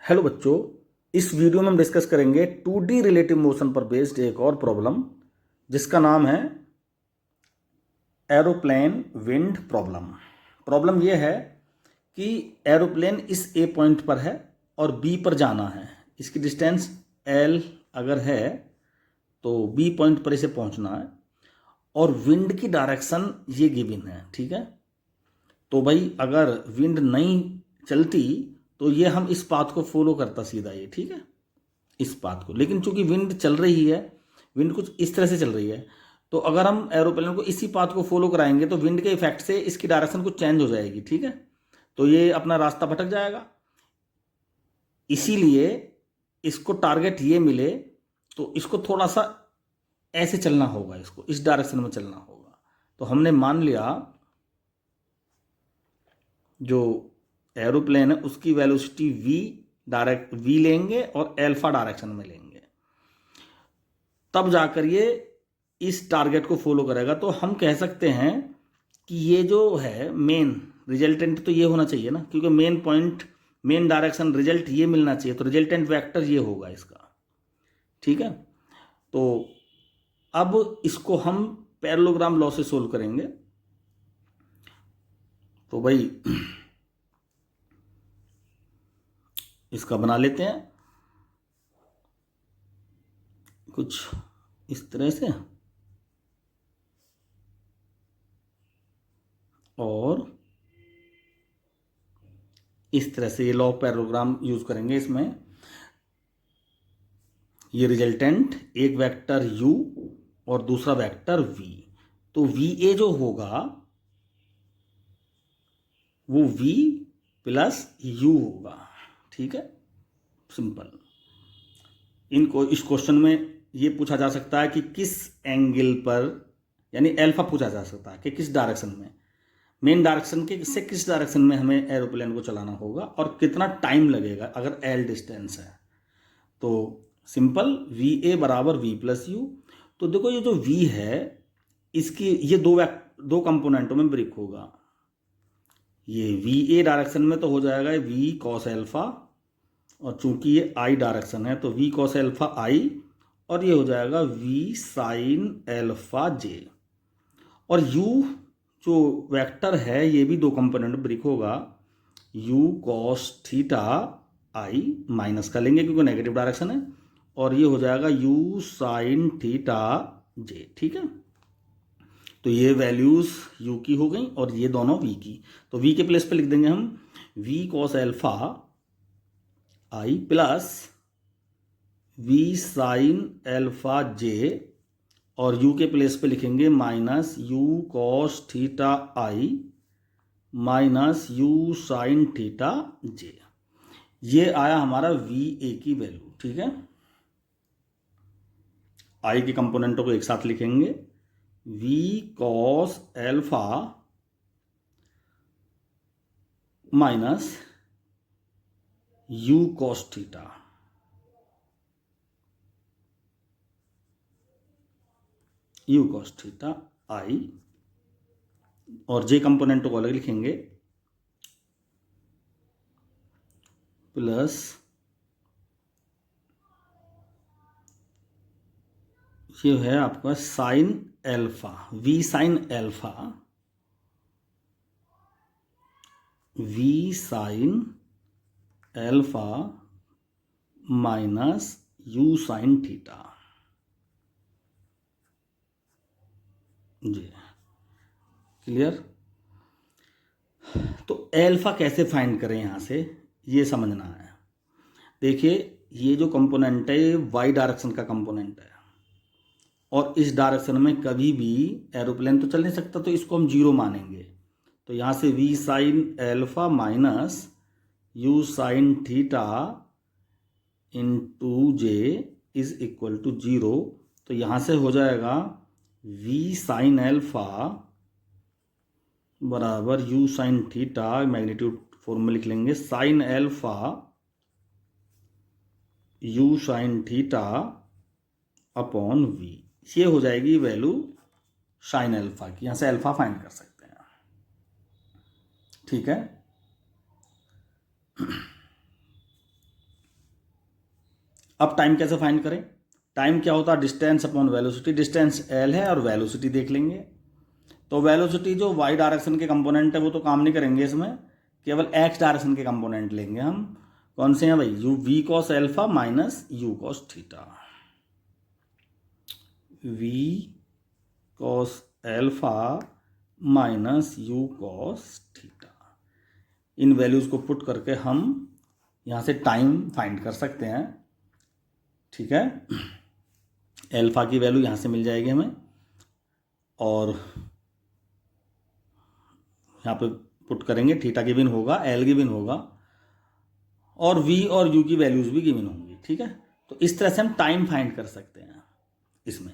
Hello बच्चों, इस video में हम डिस्कस करेंगे 2D रिलेटिव मोशन पर बेस्ड एक और प्रॉब्लम जिसका नाम है एरोप्लेन विंड प्रॉब्लम। प्रॉब्लम यह है कि एरोप्लेन इस ए पॉइंट पर है और बी पर जाना है। इसकी डिस्टेंस एल अगर है तो बी पॉइंट पर इसे पहुंचना है और विंड की डायरेक्शन ये गिवन है। ठीक है, तो भाई अगर विंड नहीं चलती तो ये हम इस पाथ को फॉलो करता सीधा ये। ठीक है, इस पाथ को, लेकिन चूंकि विंड चल रही है, विंड कुछ इस तरह से चल रही है, तो अगर हम एरोप्लेन को इसी पाथ को फॉलो कराएंगे तो विंड के इफेक्ट से इसकी डायरेक्शन कुछ चेंज हो जाएगी। ठीक है, तो ये अपना रास्ता भटक जाएगा। इसीलिए इसको टारगेट ये मिले तो इसको थोड़ा सा ऐसे चलना होगा, इसको इस डायरेक्शन में चलना होगा। तो हमने मान लिया जो एरोप्लेन है उसकी वेलोसिटी वी लेंगे और अल्फा डायरेक्शन में लेंगे, तब जाकर ये इस टारगेट को फॉलो करेगा। तो हम कह सकते हैं कि ये जो है मेन रिजल्टेंट तो ये होना चाहिए ना, क्योंकि main point main direction result ये मिलना चाहिए, तो रिजल्टेंट वेक्टर ये होगा इसका। ठीक है, तो अब इसको हम पैरेललोग्राम लॉ से सोल्व करेंगे। तो भाई इसका बना लेते हैं कुछ इस तरह से, और इस तरह से ये लॉ ऑफ पैरेललोग्राम यूज करेंगे। इसमें ये रिजल्टेंट एक वेक्टर u और दूसरा वेक्टर v, तो va जो होगा वो v प्लस u होगा। ठीक है, सिंपल। इनको इस क्वेश्चन में ये पूछा जा सकता है कि किस एंगल पर, यानी अल्फा पूछा जा सकता है कि किस डायरेक्शन में, मेन डायरेक्शन के से किस डायरेक्शन में हमें एरोप्लेन को चलाना होगा और कितना टाइम लगेगा अगर एल डिस्टेंस है। तो सिंपल वी ए बराबर वी प्लस यू। तो देखो ये जो वी है इसकी ये दो कंपोनेंटों में ब्रेक होगा। ये वी ए डायरेक्शन में तो हो जाएगा वी कॉस एल्फा, और चूंकि ये आई डायरेक्शन है तो वी कॉस एल्फा आई, और ये हो जाएगा वी साइन एल्फा जे। और u जो वेक्टर है ये भी दो कंपोनेंट ब्रेक होगा, u कॉस थीटा आई माइनस का लेंगे क्योंकि नेगेटिव डायरेक्शन है, और ये हो जाएगा u साइन थीटा जे। ठीक है, तो ये वैल्यूज u की हो गई और ये दोनों v की। तो v के प्लेस पे लिख देंगे हम v कॉस एल्फा आई प्लस v साइन एल्फा जे, और u के प्लेस पे लिखेंगे माइनस u कॉस थीटा आई माइनस u साइन थीटा जे। ये आया हमारा वी ए की वैल्यू। ठीक है, आई के कंपोनेंटों को एक साथ लिखेंगे v cos alpha minus u cos theta, u cos theta i, और जे कंपोनेंट को अलग लिखेंगे प्लस ये है आपका sine alpha, V sine alpha, V sine alpha minus U sine theta जी। क्लियर। तो एल्फा कैसे फाइंड करें यहाँ से, ये समझना है। देखिए ये जो कंपोनेंट है ये वाई डायरेक्शन का कंपोनेंट है, और इस डायरेक्शन में कभी भी एरोप्लेन तो चल नहीं सकता, तो इसको हम जीरो मानेंगे। तो यहाँ से V sine alpha minus U sine theta into J is equal to zero. तो यहाँ से हो जाएगा वी साइन एल्फा बराबर U sine theta, magnitude form में लिख लेंगे sine alpha U sine theta upon V. ये हो जाएगी वैल्यू साइन एल्फा की, यहाँ से एल्फा फाइंड कर सकते हैं। ठीक है, अब टाइम कैसे फाइंड करें? टाइम क्या होता है? Distance upon velocity. Distance L है और वेलोसिटी देख लेंगे। तो वेलोसिटी जो वाई डायरेक्शन के कंपोनेंट है वो तो काम नहीं करेंगे इसमें, केवल एक्स डायरेक्शन के कंपोनेंट लेंगे हम। कौन से हैं भाई? U V cos alpha minus U cos theta. V cos alpha minus U cos theta. इन वैल्यूज को पुट करके हम यहाँ से टाइम फाइंड कर सकते हैं। ठीक है, एल्फा की वैल्यू यहाँ से मिल जाएगी हमें, और यहाँ पे पुट करेंगे, थीटा गिवन होगा, एल गिवन होगा, और वी और यू की वैल्यूज भी गिवन होंगी। ठीक है, तो इस तरह से हम टाइम फाइंड कर सकते हैं इसमें।